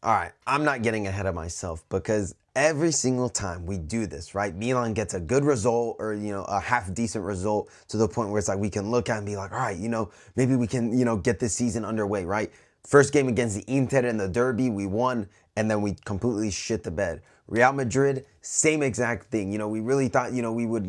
All right, I'm not getting ahead of myself because every single time we do this, right? Milan gets a good result or, a half decent result to the point where it's like we can look at and be like, all right, maybe we can, get this season underway, right? First game against the Inter in the Derby, we won, and then we completely shit the bed. Real Madrid, same exact thing. We really thought, we would,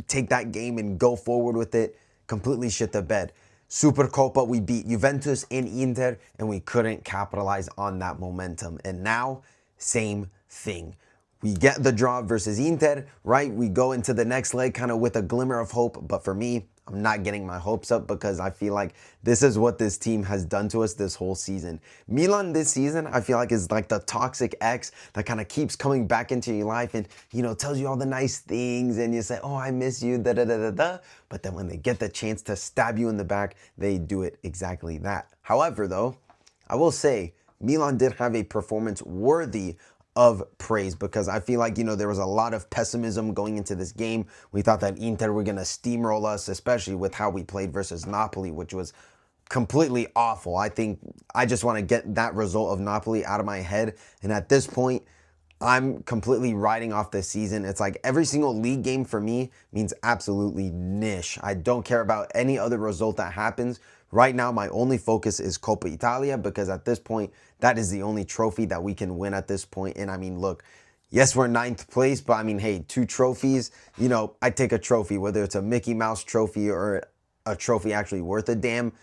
take that game and go forward with it, completely shit the bed. Super Coppa, we beat Juventus and Inter, and we couldn't capitalize on that momentum. And now, same thing. We get the draw versus Inter, right? We go into the next leg kind of with a glimmer of hope. But for me, I'm not getting my hopes up because I feel like this is what this team has done to us this whole season. Milan this season, I feel like is like the toxic ex that kind of keeps coming back into your life and, tells you all the nice things and you say, oh, I miss you, da da da da da. But then when they get the chance to stab you in the back, they do it exactly that. However, though, I will say Milan did have a performance worthy of praise because I feel like, there was a lot of pessimism going into this game. We thought that Inter were going to steamroll us, especially with how we played versus Napoli, which was completely awful. I think I just want to get that result of Napoli out of my head. And at this point, I'm completely riding off this season. It's like every single league game for me means absolutely niche. I don't care about any other result that happens. Right now, my only focus is Coppa Italia because at this point, that is the only trophy that we can win at this point. And I mean, look, yes, we're ninth place, but I mean, hey, 2 trophies, I take a trophy, whether it's a Mickey Mouse trophy or a trophy actually worth a damn,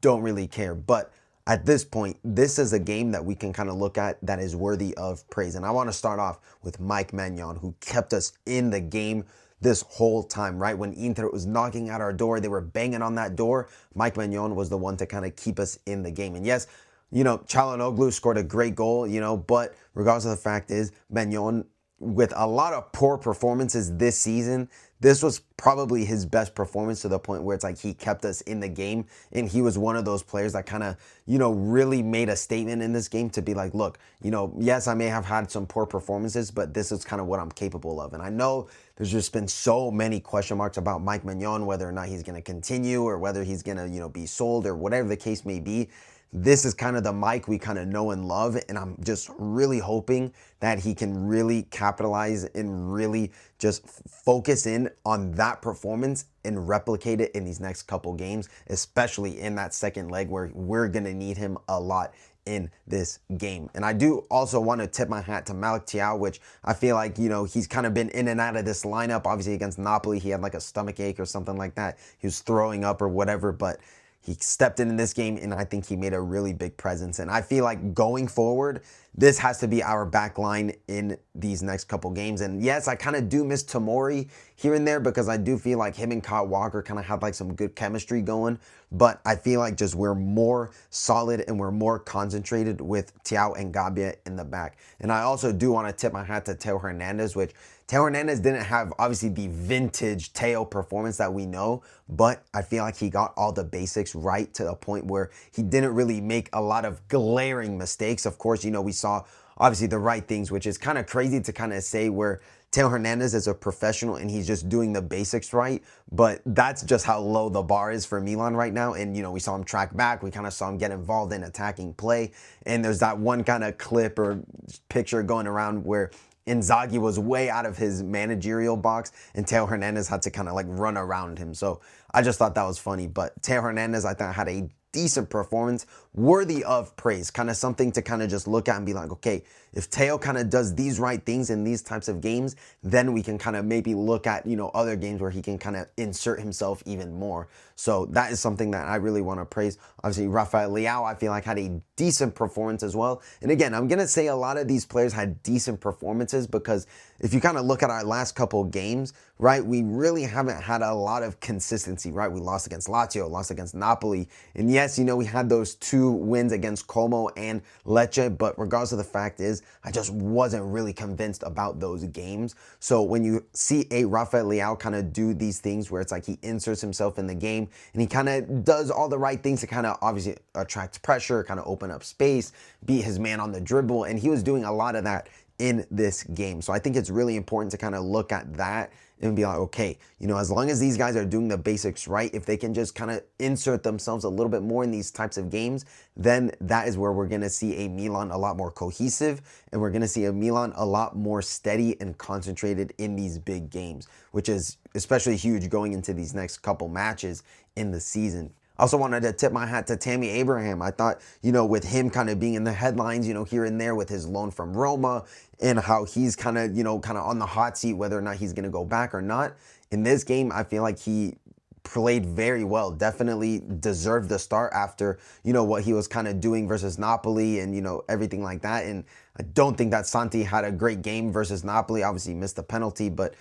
don't really care. But at this point, this is a game that we can kind of look at that is worthy of praise. And I want to start off with Mike Maignan, who kept us in the game this whole time, right? When Inter was knocking at our door, they were banging on that door. Mike Maignan was the one to kind of keep us in the game. And yes, Çalhanoğlu scored a great goal, but regardless of the fact is, Maignan, with a lot of poor performances this season, this was probably his best performance to the point where it's like he kept us in the game. And he was one of those players that kind of, really made a statement in this game to be like, look, yes, I may have had some poor performances, but this is kind of what I'm capable of. And I know there's just been so many question marks about Mike Maignan, whether or not he's going to continue or whether he's going to, be sold or whatever the case may be. This is kind of the Mike we kind of know and love, and I'm just really hoping that he can really capitalize and really just focus in on that performance and replicate it in these next couple games, especially in that second leg where we're going to need him a lot in this game. And I do also want to tip my hat to Malik Thiaw, which I feel like, he's kind of been in and out of this lineup. Obviously against Napoli, he had like a stomach ache or something like that. He was throwing up or whatever, but he stepped in this game, and I think he made a really big presence. And I feel like going forward, this has to be our back line in these next couple games. And yes, I kind of do miss Tomori here and there because I do feel like him and Kyle Walker kind of have like some good chemistry going. But I feel like just we're more solid and we're more concentrated with Thiaw and Gabbia in the back. And I also do want to tip my hat to Theo Hernandez, which Theo Hernandez didn't have obviously the vintage Theo performance that we know, but I feel like he got all the basics right to the point where he didn't really make a lot of glaring mistakes. Of course, we saw obviously the right things, which is kind of crazy to kind of say where Theo Hernandez is a professional and he's just doing the basics right. But that's just how low the bar is for Milan right now. And, we saw him track back. We kind of saw him get involved in attacking play. And there's that one kind of clip or picture going around where Inzaghi was way out of his managerial box and Theo Hernandez had to kind of like run around him. So I just thought that was funny. But Theo Hernandez, I thought, had a decent performance, worthy of praise, kind of something to kind of just look at and be like, okay, if Theo kind of does these right things in these types of games, then we can kind of maybe look at, other games where he can kind of insert himself even more. So that is something that I really want to praise. Obviously, Rafael Leao, I feel like had a decent performance as well. And again, I'm going to say a lot of these players had decent performances because if you kind of look at our last couple games, right, we really haven't had a lot of consistency, right? We lost against Lazio, lost against Napoli. And yes, we had those 2 wins against Como and Lecce, but regardless of the fact is, I just wasn't really convinced about those games. So when you see a Rafael Leao kind of do these things where it's like he inserts himself in the game and he kind of does all the right things to kind of obviously attract pressure, kind of open up space, beat his man on the dribble, and he was doing a lot of that in this game. So I think it's really important to kind of look at that and be like, okay, as long as these guys are doing the basics right, if they can just kind of insert themselves a little bit more in these types of games, then that is where we're going to see a Milan a lot more cohesive, and we're going to see a Milan a lot more steady and concentrated in these big games, which is especially huge going into these next couple matches in the season. I also wanted to tip my hat to Tammy Abraham. I thought, with him kind of being in the headlines, here and there with his loan from Roma and how he's kind of on the hot seat, whether or not he's going to go back or not. In this game, I feel like he played very well, definitely deserved the start after, what he was kind of doing versus Napoli and, everything like that. And I don't think that Santi had a great game versus Napoli. Obviously, he missed the penalty, but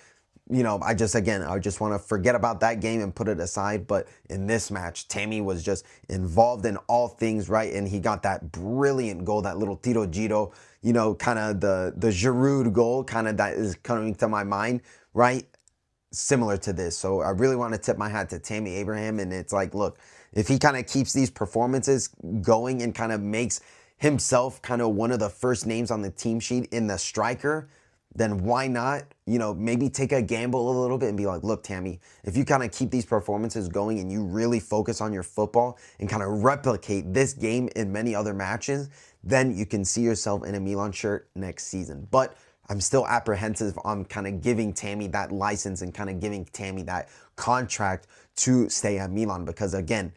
I just want to forget about that game and put it aside. But in this match, Tammy was just involved in all things, right? And he got that brilliant goal, that little tiro giro, kind of the Giroud goal, kind of that is coming to my mind, right? Similar to this. So I really want to tip my hat to Tammy Abraham. And it's like, look, if he kind of keeps these performances going and kind of makes himself kind of one of the first names on the team sheet in the striker, then why not, maybe take a gamble a little bit and be like, look, Tammy, if you kind of keep these performances going and you really focus on your football and kind of replicate this game in many other matches, then you can see yourself in a Milan shirt next season. But I'm still apprehensive on kind of giving Tammy that license and kind of giving Tammy that contract to stay at Milan because, again,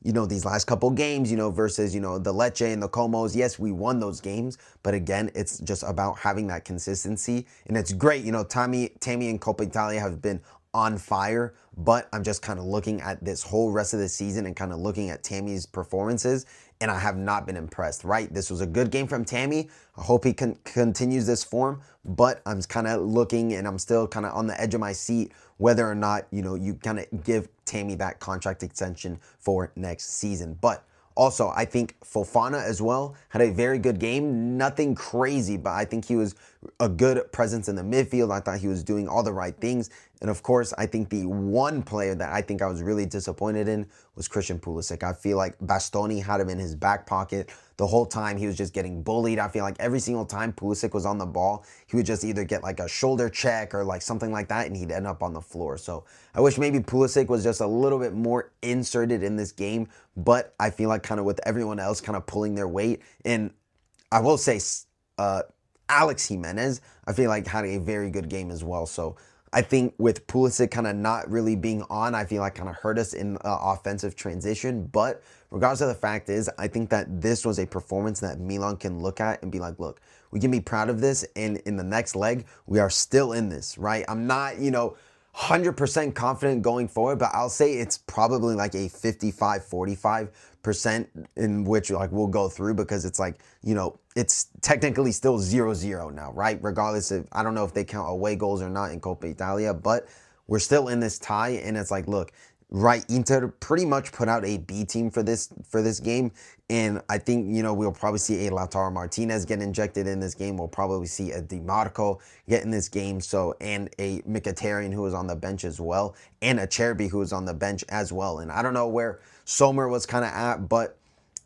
these last couple games, versus, the Lecce and the Comos, yes, we won those games. But again, it's just about having that consistency. And it's great, Tammy and Coppa Italia have been on fire. But I'm just kind of looking at this whole rest of the season and kind of looking at Tammy's performances. And I have not been impressed, right? This was a good game from Tammy. I hope he continues this form. But I'm kind of looking and I'm still kind of on the edge of my seat whether or not, you kind of give Tammy that contract extension for next season. But also, I think Fofana as well had a very good game. Nothing crazy, but I think he was a good presence in the midfield. I thought he was doing all the right things. And of course, I think the one player that I think I was really disappointed in was Christian Pulisic. I feel like Bastoni had him in his back pocket the whole time. He was just getting bullied. I feel like every single time Pulisic was on the ball, he would just either get like a shoulder check or like something like that, and he'd end up on the floor. So I wish maybe Pulisic was just a little bit more inserted in this game, but I feel like kind of with everyone else kind of pulling their weight. And I will say Alex Jimenez, I feel like had a very good game as well. So I think with Pulisic kind of not really being on, I feel like kind of hurt us in offensive transition. But regardless of the fact is, I think that this was a performance that Milan can look at and be like, look, we can be proud of this. And in the next leg, we are still in this, right? I'm not, 100% confident going forward, but I'll say it's probably like a 55-45% in which like we'll go through because it's like, it's technically still 0-0 now, right? Regardless of, I don't know if they count away goals or not in Coppa Italia, but we're still in this tie. And it's like, look, right, Inter pretty much put out a B team for this game. And I think, we'll probably see a Lautaro Martinez get injected in this game. We'll probably see a Di Marco get in this game. So, and a Mkhitaryan who was on the bench as well. And a Cherby who was on the bench as well. And I don't know where Sommer was kind of at, but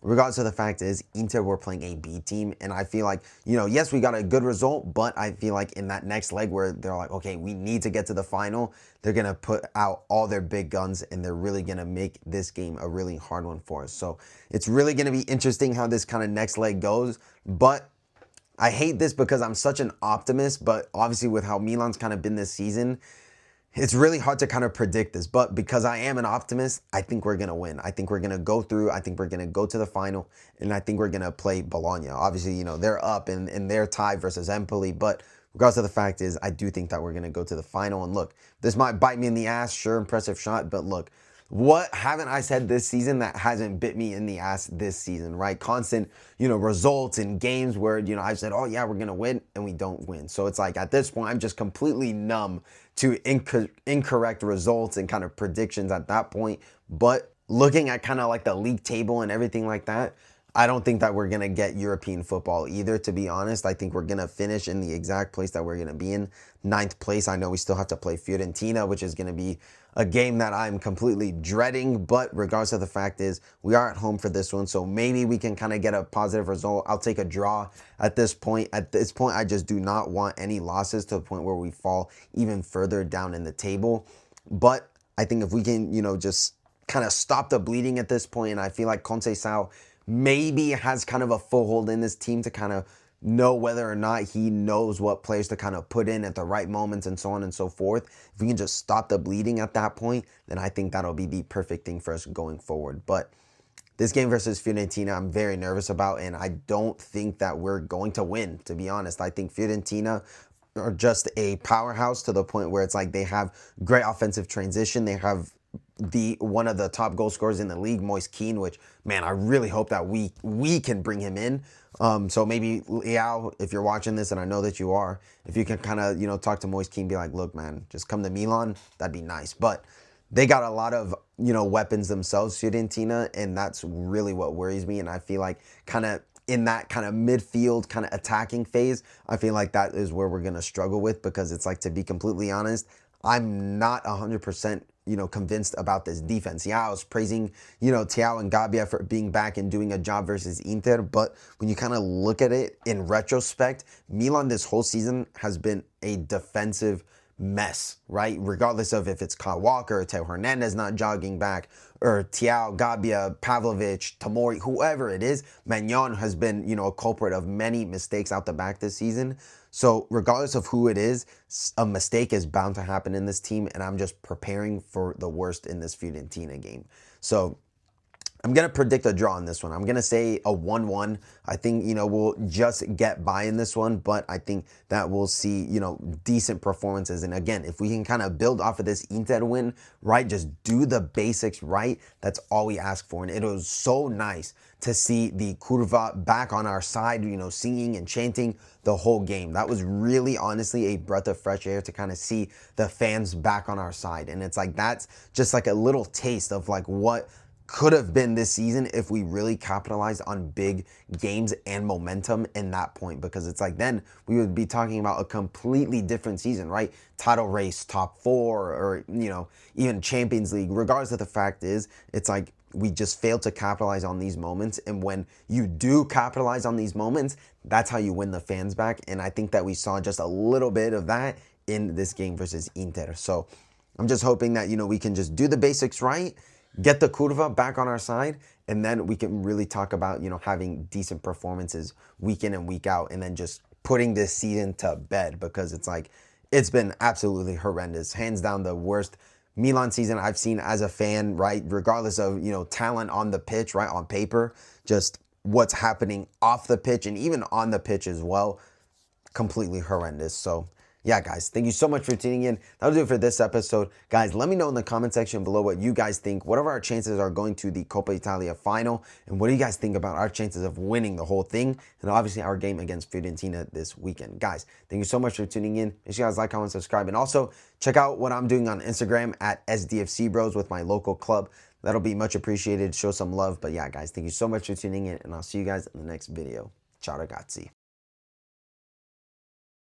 regardless of the fact is, Inter were playing a B team, and I feel like, yes, we got a good result, but I feel like in that next leg where they're like, okay, we need to get to the final, they're going to put out all their big guns, and they're really going to make this game a really hard one for us. So it's really going to be interesting how this kind of next leg goes, but I hate this because I'm such an optimist, but obviously with how Milan's kind of been this season, it's really hard to kind of predict this, but because I am an optimist, I think we're going to win. I think we're going to go through. I think we're going to go to the final, and I think we're going to play Bologna. Obviously, they're up in their tie versus Empoli, but regardless of the fact is, I do think that we're going to go to the final. And look, this might bite me in the ass. Sure, impressive shot, but look, what haven't I said this season that hasn't bit me in the ass this season, right? Constant, results in games where, I've said, oh yeah, we're going to win, and we don't win. So it's like at this point, I'm just completely numb to incorrect results and kind of predictions at that point. But looking at kind of like the league table and everything like that, I don't think that we're going to get European football either, to be honest. I think we're going to finish in the exact place that we're going to be in, ninth place. I know we still have to play Fiorentina, which is going to be a game that I'm completely dreading. But regardless of the fact is, we are at home for this one. So maybe we can kind of get a positive result. I'll take a draw at this point. At this point, I just do not want any losses to the point where we fall even further down in the table. But I think if we can, just kind of stop the bleeding at this point, and I feel like Conceição maybe has kind of a foothold in this team to kind of know whether or not he knows what players to kind of put in at the right moments and so on and so forth. If we can just stop the bleeding at that point, then I think that'll be the perfect thing for us going forward. But this game versus Fiorentina, I'm very nervous about, and I don't think that we're going to win, to be honest. I think Fiorentina are just a powerhouse to the point where it's like they have great offensive transition. They have one of the top goal scorers in the league, Moise Kean, which, man, I really hope that we can bring him in. So maybe, Liao, if you're watching this, and I know that you are, if you can kind of, talk to Moise Kean, be like, look, man, just come to Milan, that'd be nice. But they got a lot of, weapons themselves, Fiorentina, and that's really what worries me. And I feel like kind of in that kind of midfield kind of attacking phase, I feel like that is where we're going to struggle with, because it's like, to be completely honest, I'm not 100%, convinced about this defense. Yeah, I was praising, Thiago and Gabbia for being back and doing a job versus Inter, but when you kind of look at it in retrospect, Milan this whole season has been a defensive mess, right? Regardless of if it's Kyle Walker, Teo Hernandez not jogging back, or Thiago, Gabbia, Pavlovic, Tamori, whoever it is, Magnon has been, a culprit of many mistakes out the back this season. So regardless of who it is, a mistake is bound to happen in this team, and I'm just preparing for the worst in this Fiorentina game. So I'm going to predict a draw in this one. I'm going to say a 1-1. I think, we'll just get by in this one, but I think that we'll see, decent performances. And again, if we can kind of build off of this Inter win, right, just do the basics right, that's all we ask for. And it was so nice to see the Curva back on our side, singing and chanting the whole game. That was really, honestly, a breath of fresh air to kind of see the fans back on our side. And it's like, that's just like a little taste of like what could have been this season if we really capitalized on big games and momentum in that point, because it's like then we would be talking about a completely different season, right? Title race, top four, or, even Champions League. Regardless of the fact is, it's like we just failed to capitalize on these moments. And when you do capitalize on these moments, that's how you win the fans back. And I think that we saw just a little bit of that in this game versus Inter. So I'm just hoping that, we can just do the basics right, get the Curva back on our side, and then we can really talk about, having decent performances week in and week out, and then just putting this season to bed, because it's like, it's been absolutely horrendous. Hands down the worst Milan season I've seen as a fan, right? Regardless of, talent on the pitch, right? On paper, just what's happening off the pitch and even on the pitch as well, completely horrendous. So yeah, guys, thank you so much for tuning in. That'll do it for this episode. Guys, let me know in the comment section below what you guys think. What are our chances are going to the Coppa Italia final? And what do you guys think about our chances of winning the whole thing? And obviously our game against Fiorentina this weekend. Guys, thank you so much for tuning in. Make sure you guys like, comment, subscribe. And also check out what I'm doing on Instagram at SDFC Bros with my local club. That'll be much appreciated. Show some love. But yeah, guys, thank you so much for tuning in. And I'll see you guys in the next video. Ciao ragazzi.